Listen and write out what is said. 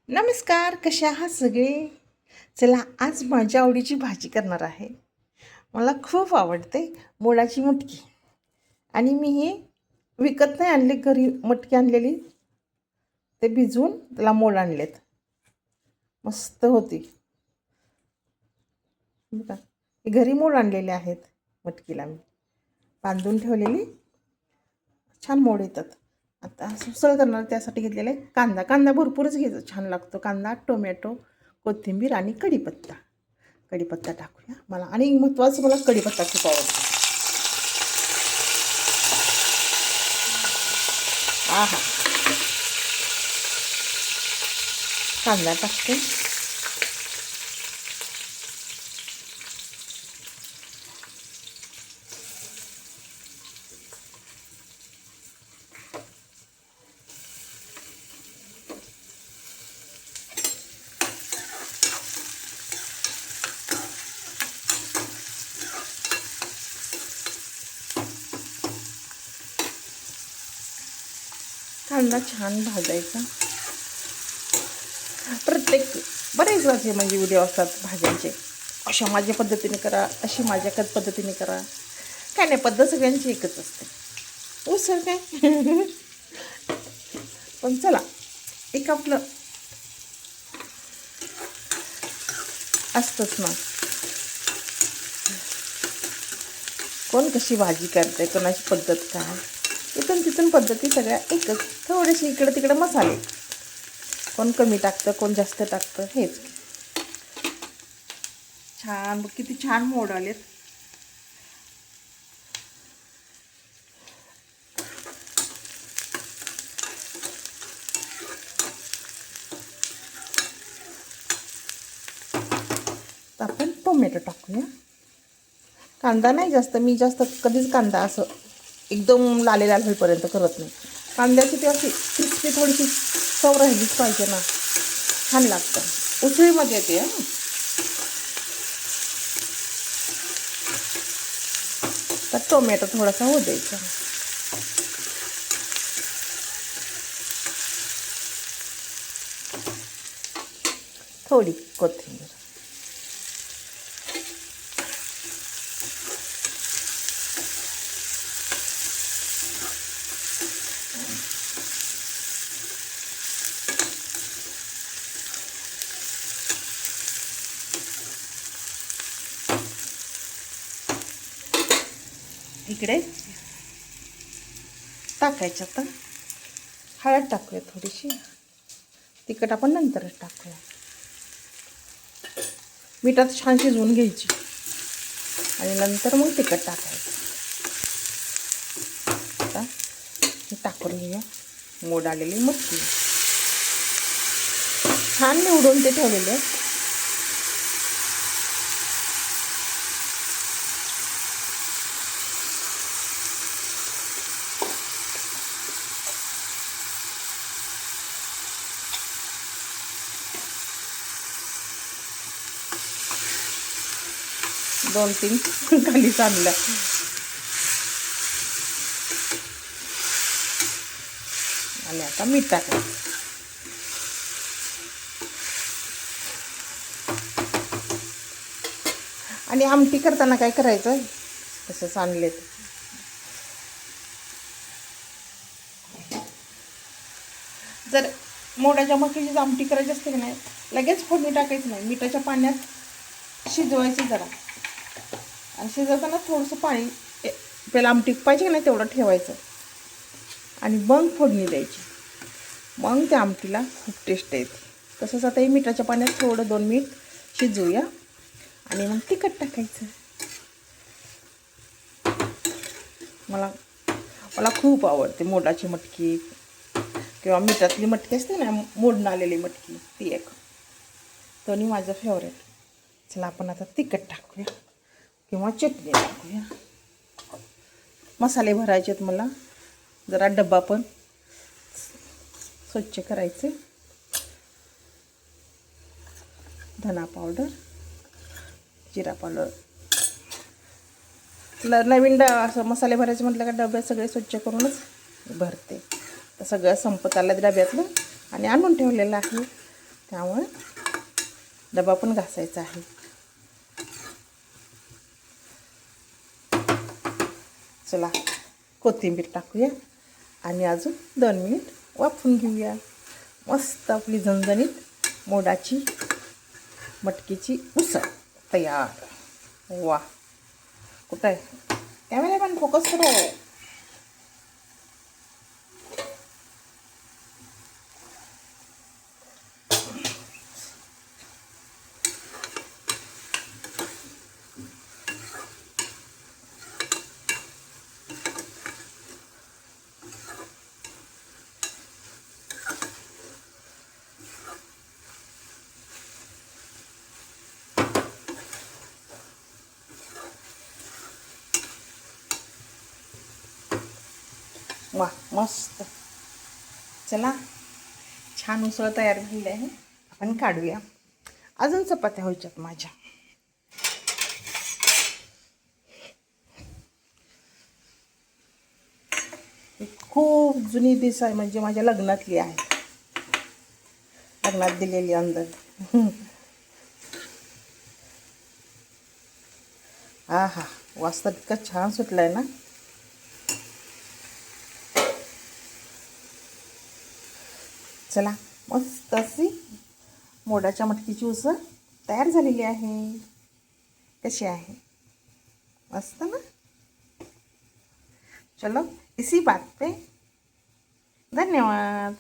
नमस्कार, कशा आहात सगळे? चला, आज माझ्या आवडीची भाजी करणार आहे. मला खूप आवडते मोडाची मटकी. आणि मी हे विकत नाही आणले, घरी मटकी आणलेली. ते भिजवून त्याला मोड आणलेत. मस्त होती बघा. हे घरी मोड आणलेले आहेत. मटकीला मी बांधून ठेवलेली छान मोड येतात. आता उसळ करणार, त्यासाठी घेतलेला आहे कांदा. कांदा भरपूरच घ्यायचा, छान लागतो कांदा, टोमॅटो, कोथिंबीर आणि कढीपत्ता. कढीपत्ता टाकूया मला, आणि महत्त्वाचं मला कढीपत्ता खूप आवडतो. आहा, कांदा टाकते. कांदा छान भाजायचा. प्रत्येक बरेच असे म्हणजे व्हिडिओ असतात भाज्यांचे, अशा माझ्या पद्धतीने करा, अशी माझ्या पद्धतीने करा. काय नाही, पद्धत सगळ्यांची एकच असते. उसळ काय पण चला, एक आपलं असतंच ना. कोण कशी भाजी करते, कोणाची पद्धत काय, इथून तिथून पद्धती सगळ्या एकच. थोडेसे इकडं तिकडं मसाले, कोण कमी टाकतं, कोण जास्त टाकतं, हेच. छान, किती छान मोड आलेत. आपण टोमॅटो टाकूया. कांदा नाही जास्त, मी जास्त कधीच कांदा असं एकदम लाल होईपर्यंत करत नाही. कांद्याची ती अशी क्रिस्पी थोडीशी चव राहिलीच पाहिजे ना, छान लागतं. उसळीमध्ये येते हां. तर टोमॅटो थोडासा होऊ द्यायचा. थोडी कोथिंबीर. इकडे टाकायचं. आता हळद टाकूया थोडीशी, तिखट आपण नंतरच टाकूया. मिठात छान शिजवून घ्यायची आणि नंतर मग तिखट टाकायचं. आता हे टाकून घेऊया मोड आलेली मटकी. छान निवडून ते ठेवलेले. 2-3 खाली चालल्या. आणि आता मीठ टाकायचं. आणि आमटी करताना काय करायचं, तसंच आणलेत. जर मोडाच्या मटकीची आमटी करायची असते की नाही, लगेच फोडणी टाकायचं नाही. मिठाच्या पाण्यात शिजवायचं जरा, आणि शिजवताना थोडंसं पाणी, पहिला आमटी पाहिजे की नाही तेवढं ठेवायचं, आणि मग फोडणी द्यायची. मग त्या आमटीला खूप टेस्ट येते. तसंच आता हे मिठाच्या पाण्यात थोडं 2 मिनिट शिजवूया, आणि मग तिखट टाकायचं. मला मला खूप आवडते मोडाची मटकी, किंवा मिठातली मटकी असते ना, मोडून आलेली मटकी, ती एक. दोन्ही माझं फेवरेट. चला, आपण आता तिखट टाकूया किंवा चटणी टाकूया. मसाले भरायचे आहेत मला. जरा डब्बा पण स्वच्छ करायचे. धना पावडर, जिरा पावडर. नवीन असं मसाले भरायचे म्हटलं का डब्यात सगळे स्वच्छ करूनच भरते. तर सगळं संपत आलं डब्यातलं, आणि आणून ठेवलेलं आहे. त्यामुळे डबा पण घासायचा आहे. चला कोथिंबीर टाकूया आणि अजून 2 मिनिट वाफवून घेऊया. मस्त आपली झणझणीत मोडाची मटकीची उसळ तयार. वा, कुठं आहे कॅमेरा पण फोकस करो. वा, मस्त. चला, छान उसळ तयार झाली आहे. आपण काढूया. अजून चपात्या व्हायच्यात माझ्या. खूप जुनी डिश आहे, म्हणजे माझ्या लग्नातली आहे. लग्नात दिलेली अंदर. हा हा, वास तर इतका छान सुटलाय ना. चला, मस्त अशी मोडाच्या मटकीची उसळ तयार झालेली आहे. कशी आहे? मस्त ना. चलो, इसी बात पे धन्यवाद.